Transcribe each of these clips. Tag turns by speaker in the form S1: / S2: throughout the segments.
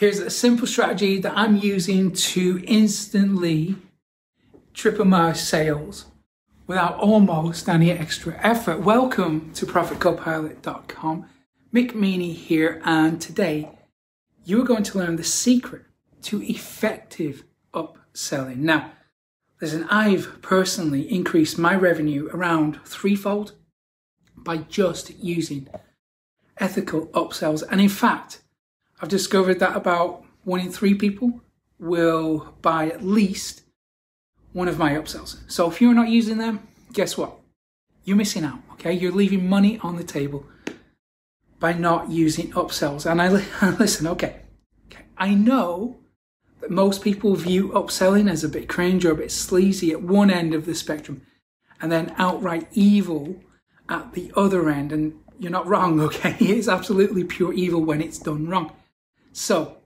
S1: Here's a simple strategy that I'm using to instantly triple my sales without almost any extra effort. Welcome to ProfitCopilot.com. Mick Meaney here, and today you are going to learn the secret to effective upselling. Now, listen, I've personally increased my revenue around threefold by just using ethical upsells. And in fact, I've discovered that about 1 in 3 people will buy at least one of my upsells. So if you're not using them, guess what? You're missing out, okay? You're leaving money on the table by not using upsells. And listen, okay, I know that most people view upselling as a bit cringe or a bit sleazy at one end of the spectrum and then outright evil at the other end. And you're not wrong, okay? It's absolutely pure evil when it's done wrong. So,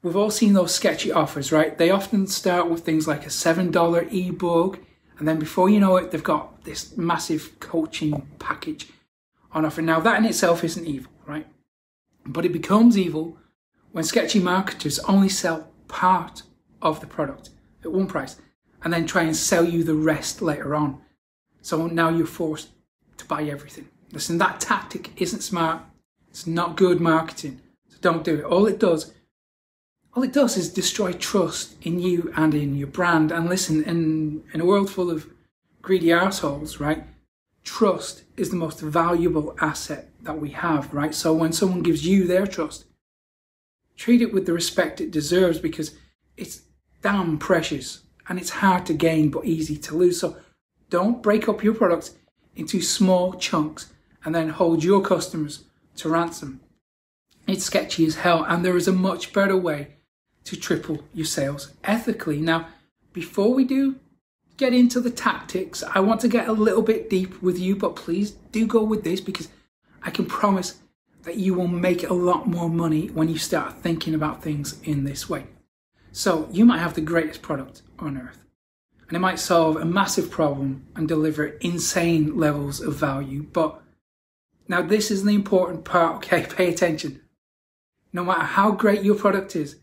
S1: we've all seen those sketchy offers, right? They often start with things like a $7 ebook, and then before you know it, they've got this massive coaching package on offer. Now, that in itself isn't evil, right? But it becomes evil when sketchy marketers only sell part of the product at one price and then try and sell you the rest later on. So now you're forced to buy everything. Listen, that tactic isn't smart. It's not good marketing. So don't do it. All it does is destroy trust in you and in your brand. And listen, in a world full of greedy arseholes, right? Trust is the most valuable asset that we have, right? So when someone gives you their trust, treat it with the respect it deserves, because it's damn precious and it's hard to gain but easy to lose. So don't break up your products into small chunks and then hold your customers to ransom. It's sketchy as hell, and there is a much better way to triple your sales ethically. Now, before we do get into the tactics, I want to get a little bit deep with you, but please do go with this, because I can promise that you will make a lot more money when you start thinking about things in this way. So you might have the greatest product on earth, and it might solve a massive problem and deliver insane levels of value. But now this is the important part, okay? Pay attention. No matter how great your product is,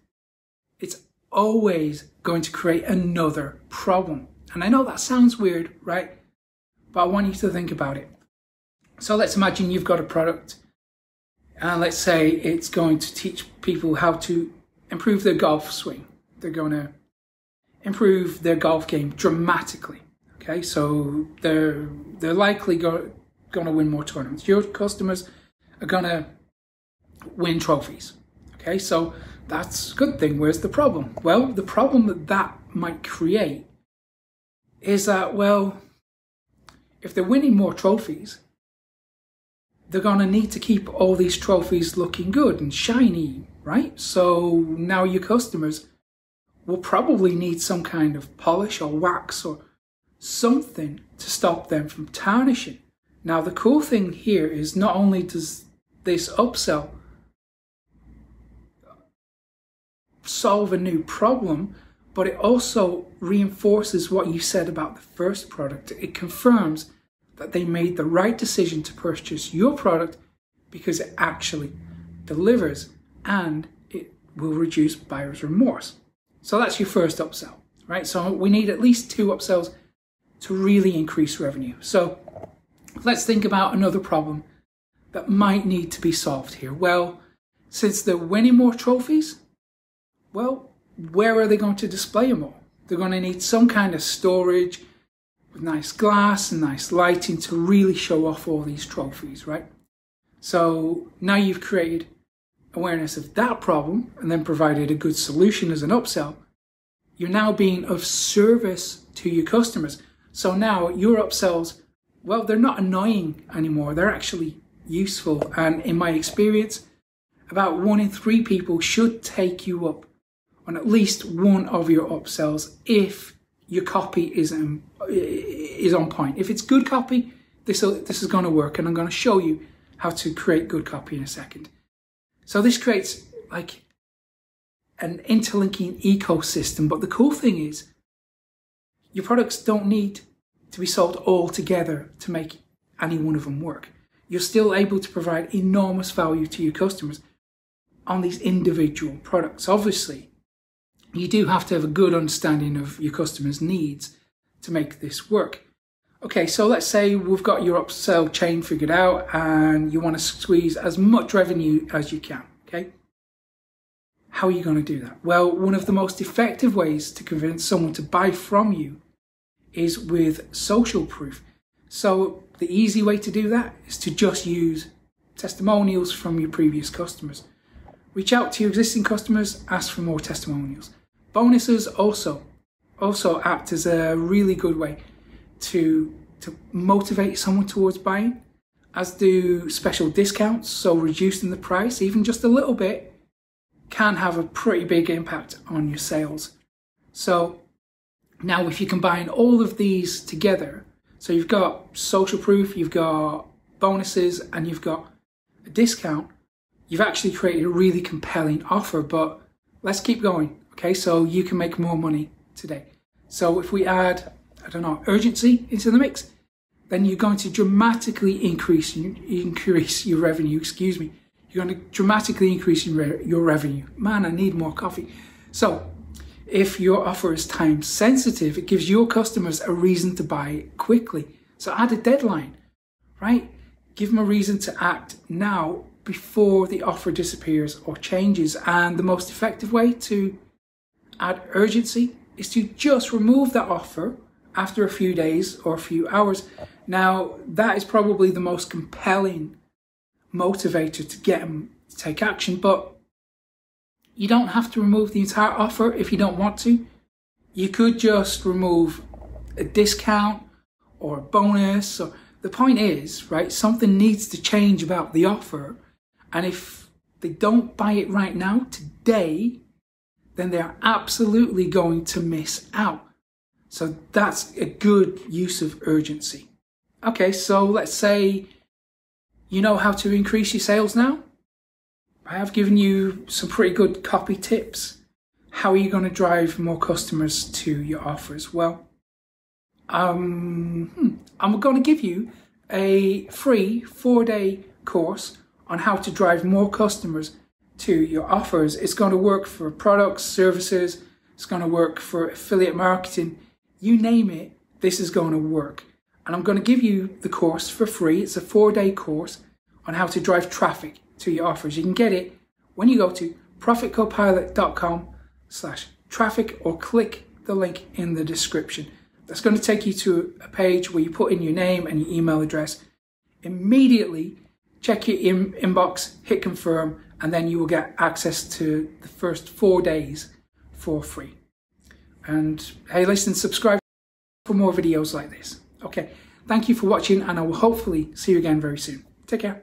S1: it's always going to create another problem. And I know that sounds weird, right? But I want you to think about it. So let's imagine you've got a product, and let's say it's going to teach people how to improve their golf swing. They're going to improve their golf game dramatically. Okay, so they're likely going to win more tournaments. Your customers are going to win trophies. Okay, so that's a good thing. Where's the problem? Well, the problem that might create is that, well, if they're winning more trophies, they're going to need to keep all these trophies looking good and shiny, right? So now your customers will probably need some kind of polish or wax or something to stop them from tarnishing. Now, the cool thing here is not only does this upsell solve a new problem, but it also reinforces what you said about the first product. It confirms that they made the right decision to purchase your product because it actually delivers and it will reduce buyer's remorse. So that's your first upsell, right? So we need at least 2 upsells to really increase revenue. So let's think about another problem that might need to be solved here. Well, since they're winning more trophies, well, where are they going to display them all? They're going to need some kind of storage with nice glass and nice lighting to really show off all these trophies, right? So now you've created awareness of that problem and then provided a good solution as an upsell. You're now being of service to your customers. So now your upsells, well, they're not annoying anymore. They're actually useful. And in my experience, about 1 in 3 people should take you up on at least one of your upsells if your copy is on point. If it's good copy, this is going to work, and I'm going to show you how to create good copy in a second. So this creates like an interlinking ecosystem, but the cool thing is your products don't need to be sold all together to make any one of them work. You're still able to provide enormous value to your customers on these individual products. Obviously, you do have to have a good understanding of your customers' needs to make this work. Okay, so let's say we've got your upsell chain figured out and you want to squeeze as much revenue as you can, okay? How are you going to do that? Well, one of the most effective ways to convince someone to buy from you is with social proof. So the easy way to do that is to just use testimonials from your previous customers. Reach out to your existing customers, ask for more testimonials. Bonuses also act as a really good way to motivate someone towards buying, as do special discounts. So reducing the price, even just a little bit, can have a pretty big impact on your sales. So now if you combine all of these together, so you've got social proof, you've got bonuses, and you've got a discount, you've actually created a really compelling offer. But let's keep going, okay? So you can make more money today. So if we add, I don't know, urgency into the mix, then you're going to dramatically increase your revenue, You're going to dramatically increase your revenue. Man, I need more coffee. So if your offer is time sensitive, it gives your customers a reason to buy quickly. So add a deadline, right? Give them a reason to act now before the offer disappears or changes. And the most effective way to add urgency is to just remove that offer after a few days or a few hours. Now, that is probably the most compelling motivator to get them to take action, but you don't have to remove the entire offer if you don't want to. You could just remove a discount or a bonus. Or the point is, right, something needs to change about the offer, and if they don't buy it right now, today, then they're absolutely going to miss out. So that's a good use of urgency. Okay, so let's say you know how to increase your sales now. I have given you some pretty good copy tips. How are you going to drive more customers to your offers? Well, I'm going to give you a free 4-day course on how to drive more customers to your offers. It's going to work for products, services. It's going to work for affiliate marketing. You name it, this is going to work. And I'm going to give you the course for free. It's a 4-day course on how to drive traffic to your offers. You can get it when you go to profitcopilot.com/traffic or click the link in the description. That's going to take you to a page where you put in your name and your email address. Immediately check your inbox, hit confirm, and then you will get access to the first 4 days for free. And hey, listen, subscribe for more videos like this. Okay, thank you for watching, and I will hopefully see you again very soon. Take care.